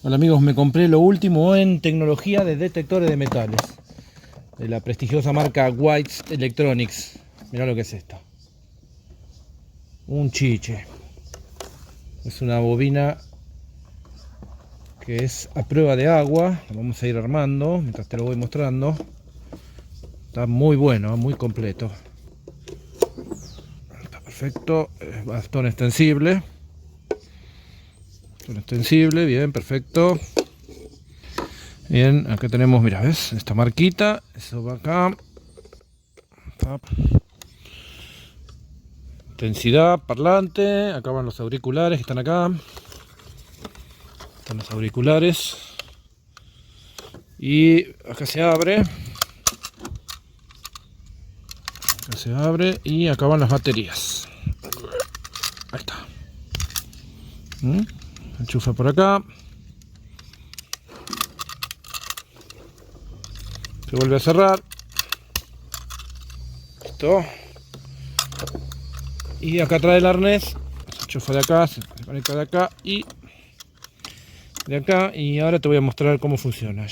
Hola amigos, me compré lo último en tecnología de detectores de metales de la prestigiosa marca White's Electronics. Mirá lo que es esto. Un chiche. Es una bobina que es a prueba de agua. Lo vamos a ir armando mientras te lo voy mostrando. Está muy bueno, muy completo. Está perfecto. Bastón extensible. Bastón extensible, bien, perfecto. Bien, acá tenemos, mira, ¿ves? Esta marquita, eso va acá. Intensidad, parlante, acá van los auriculares que están acá. Están los auriculares. Y acá se abre. Acá se abre y acá van las baterías. Ahí está. Enchufa por acá. Se vuelve a cerrar. Listo. Y acá trae el arnés. Se enchufa de acá, se conecta de acá y de acá. Y ahora te voy a mostrar cómo funciona.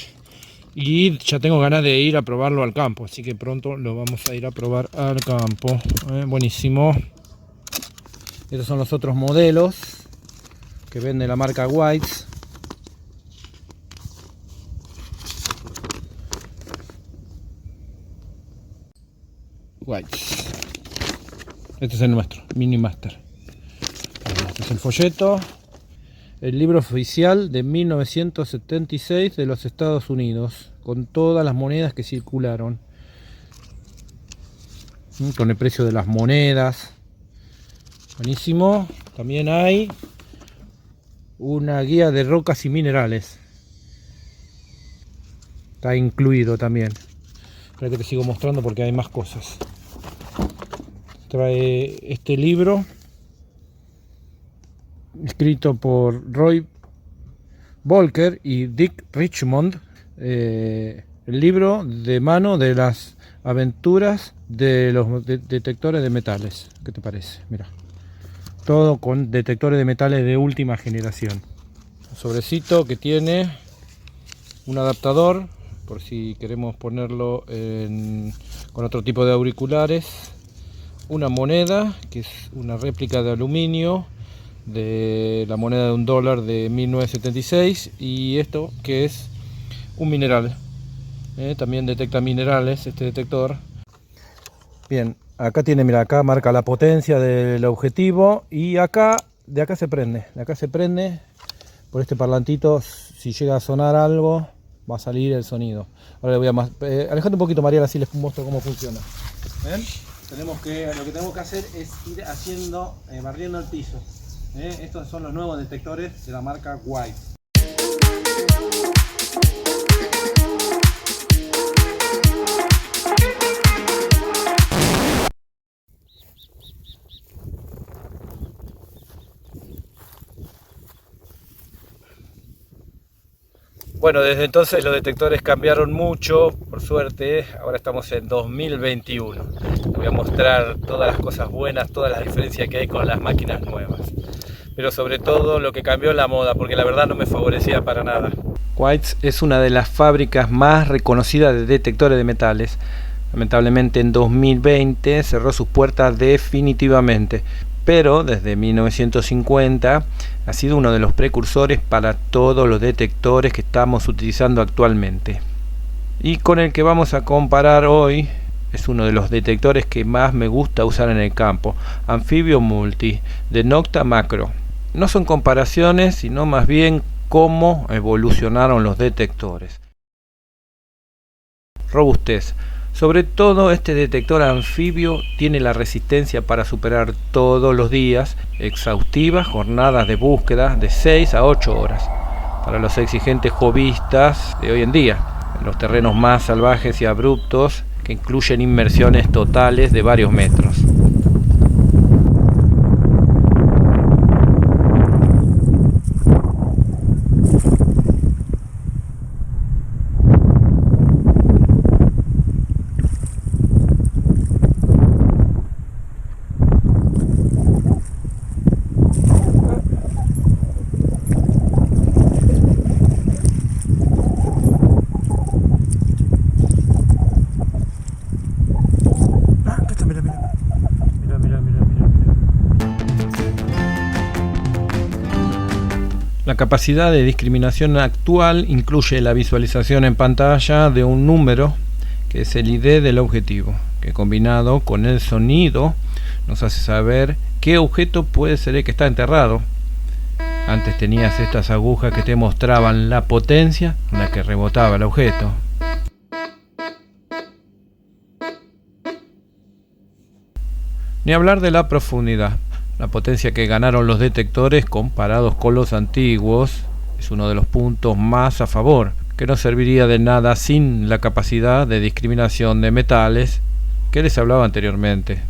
Y ya tengo ganas de ir a probarlo al campo, así que pronto lo vamos a ir a probar al campo. Buenísimo. Estos son los otros modelos que vende la marca White's. Este es el nuestro, Mini Master. Este es el folleto. El libro oficial de 1976 de los Estados Unidos, con todas las monedas que circularon, con el precio de las monedas. Buenísimo. También hay una guía de rocas y minerales. Está incluido también. Espera que te sigo mostrando porque hay más cosas. Trae este libro escrito por Roy Volcker y Dick Richmond, el libro de mano de las aventuras de los detectores de metales. ¿Qué te parece? Mira, todo con detectores de metales de última generación. Un sobrecito que tiene un adaptador por si queremos ponerlo con otro tipo de auriculares. Una moneda que es una réplica de aluminio de la moneda de $1 de 1976, y esto que es un mineral. También detecta minerales este detector. Bien, acá tiene, mira, acá marca la potencia del objetivo y acá, de acá se prende por este parlantito. Si llega a sonar algo va a salir el sonido. Ahora le voy a alejate un poquito, Mariela, así les muestro cómo funciona. ¿Ven? Lo que tenemos que hacer es ir haciendo, barriendo el piso. Estos son los nuevos detectores de la marca White. Bueno, desde entonces los detectores cambiaron mucho, por suerte. Ahora estamos en 2021. Les voy a mostrar todas las cosas buenas, todas las diferencias que hay con las máquinas nuevas. Pero sobre todo lo que cambió la moda, porque la verdad no me favorecía para nada. White's es una de las fábricas más reconocidas de detectores de metales. Lamentablemente en 2020 cerró sus puertas definitivamente, pero desde 1950 ha sido uno de los precursores para todos los detectores que estamos utilizando actualmente. Y con el que vamos a comparar hoy es uno de los detectores que más me gusta usar en el campo, Amphibio Multi de Nokta Macro. No son comparaciones, sino más bien cómo evolucionaron los detectores. Robustez. Sobre todo este detector anfibio tiene la resistencia para superar todos los días exhaustivas jornadas de búsqueda de 6 a 8 horas para los exigentes hobbyistas de hoy en día, en los terrenos más salvajes y abruptos que incluyen inmersiones totales de varios metros. La capacidad de discriminación actual incluye la visualización en pantalla de un número, que es el ID del objetivo, que combinado con el sonido nos hace saber qué objeto puede ser el que está enterrado. Antes tenías estas agujas que te mostraban la potencia en la que rebotaba el objeto. Ni hablar de la profundidad. La potencia que ganaron los detectores comparados con los antiguos es uno de los puntos más a favor, que no serviría de nada sin la capacidad de discriminación de metales que les hablaba anteriormente.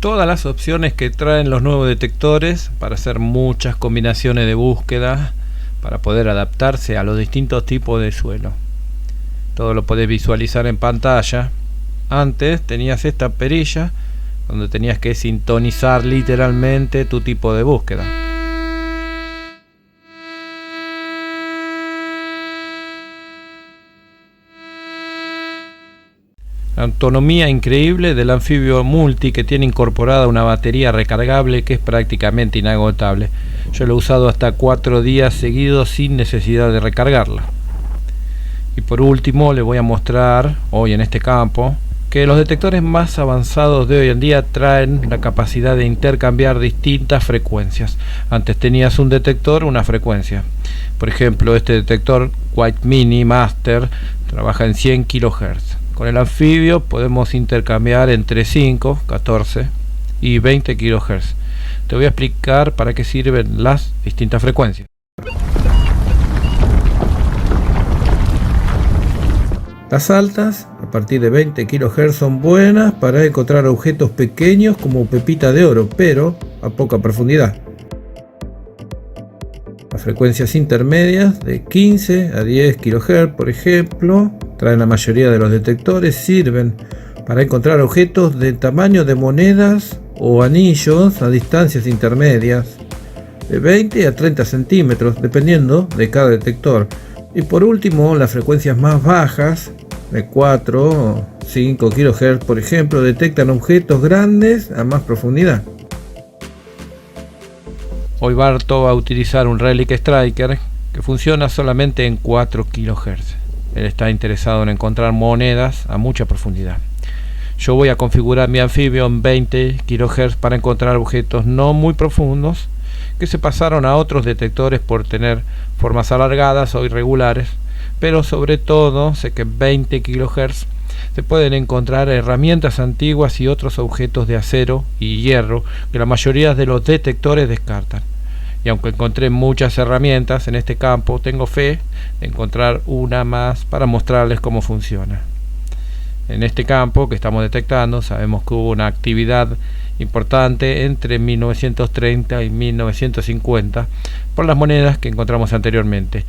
Todas las opciones que traen los nuevos detectores para hacer muchas combinaciones de búsqueda para poder adaptarse a los distintos tipos de suelo. Todo lo podés visualizar en pantalla. Antes tenías esta perilla donde tenías que sintonizar literalmente tu tipo de búsqueda. La autonomía increíble del anfibio multi, que tiene incorporada una batería recargable que es prácticamente inagotable. Yo lo he usado hasta 4 días seguidos sin necesidad de recargarla. Y por último les voy a mostrar hoy en este campo que los detectores más avanzados de hoy en día traen la capacidad de intercambiar distintas frecuencias. Antes tenías un detector, una frecuencia. Por ejemplo, este detector White Mini Master trabaja en 100 kHz. Con el anfibio podemos intercambiar entre 5, 14 y 20 kHz. Te voy a explicar para qué sirven las distintas frecuencias. Las altas, a partir de 20 kHz, son buenas para encontrar objetos pequeños como pepita de oro, pero a poca profundidad. Las frecuencias intermedias, de 15 a 10 kHz, por ejemplo, traen la mayoría de los detectores, sirven para encontrar objetos de tamaño de monedas o anillos a distancias intermedias, de 20 a 30 centímetros, dependiendo de cada detector. Y por último, las frecuencias más bajas, de 4 o 5 kHz, por ejemplo, detectan objetos grandes a más profundidad. Hoy Barto va a utilizar un Relic Striker que funciona solamente en 4 kHz. Él está interesado en encontrar monedas a mucha profundidad. Yo voy a configurar mi anfibio en 20 kHz para encontrar objetos no muy profundos que se pasaron a otros detectores por tener formas alargadas o irregulares, pero sobre todo sé que en 20 kHz se pueden encontrar herramientas antiguas y otros objetos de acero y hierro que la mayoría de los detectores descartan. Y aunque encontré muchas herramientas en este campo, tengo fe de encontrar una más para mostrarles cómo funciona. En este campo que estamos detectando, sabemos que hubo una actividad importante entre 1930 y 1950 por las monedas que encontramos anteriormente.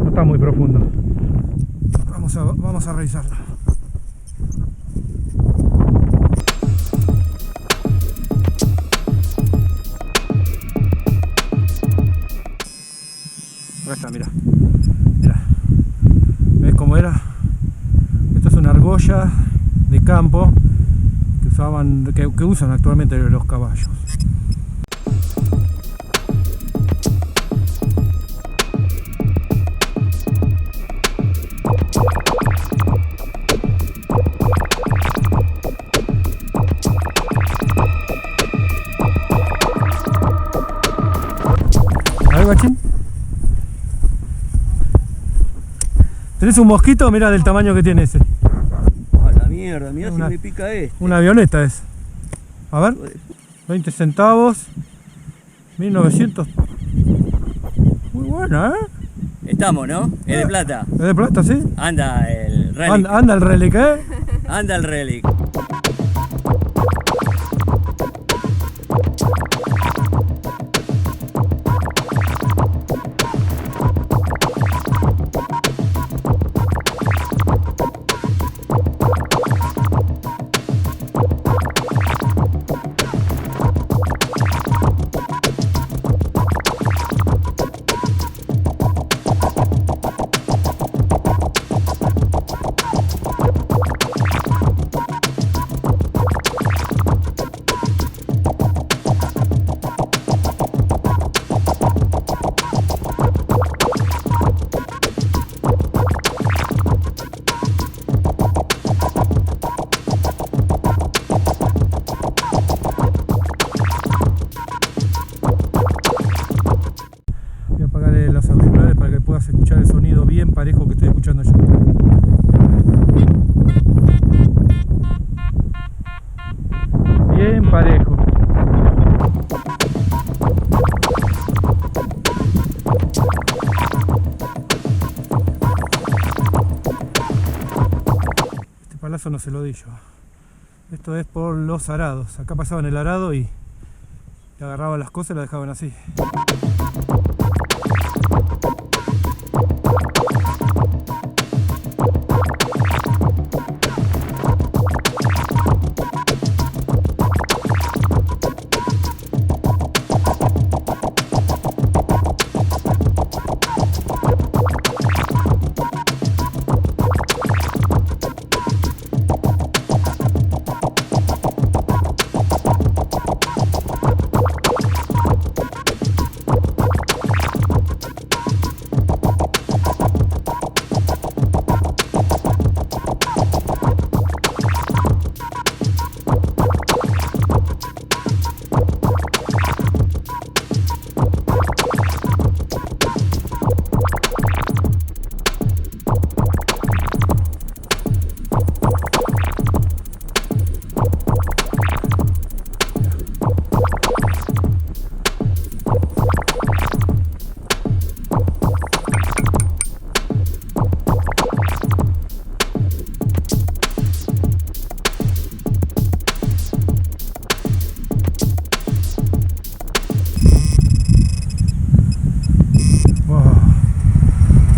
Está muy profundo. Vamos a revisarlo. Acá está, mira. ¿Ves cómo era? Esta es una argolla de campo que usan actualmente los caballos. Guachín, ¿tenés un mosquito? Mira del tamaño que tiene ese. A la mierda, mira si me pica este. Una avioneta es. A ver, 20 centavos, 1900. Muy buena, ¿eh? Estamos, ¿no? Es de plata. Es de plata, sí. Anda el Relic. Anda el Relic, ¿eh? Anda el Relic. parejo. Este palazo no se lo di yo. Esto es por los arados. Acá pasaban el arado y agarraban las cosas y las dejaban así.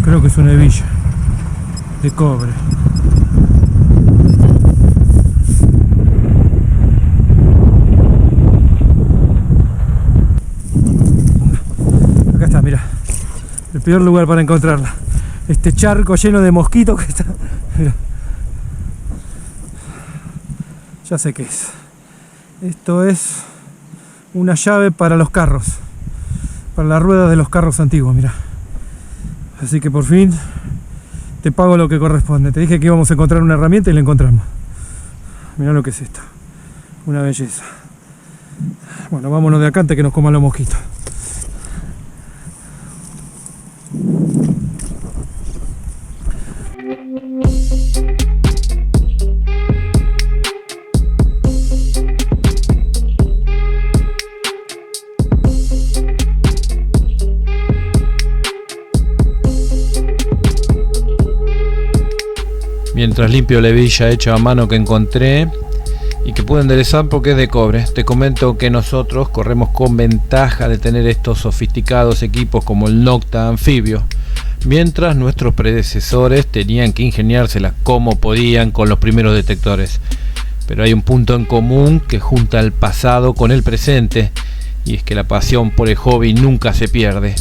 Creo que es una hebilla de cobre. Acá está, mira. El peor lugar para encontrarla. Este charco lleno de mosquitos que está. Mira. Ya sé qué es. Esto es una llave para los carros. Para las ruedas de los carros antiguos, mira. Así que por fin te pago lo que corresponde. Te dije que íbamos a encontrar una herramienta y la encontramos. Mirá lo que es esto. Una belleza. Bueno, vámonos de acá antes que nos coman los mosquitos. Mientras limpio la hebilla hecha a mano que encontré y que pude enderezar porque es de cobre, te comento que nosotros corremos con ventaja de tener estos sofisticados equipos como el Nocta anfibio, mientras nuestros predecesores tenían que ingeniárselas como podían con los primeros detectores. Pero hay un punto en común que junta el pasado con el presente, y es que la pasión por el hobby nunca se pierde.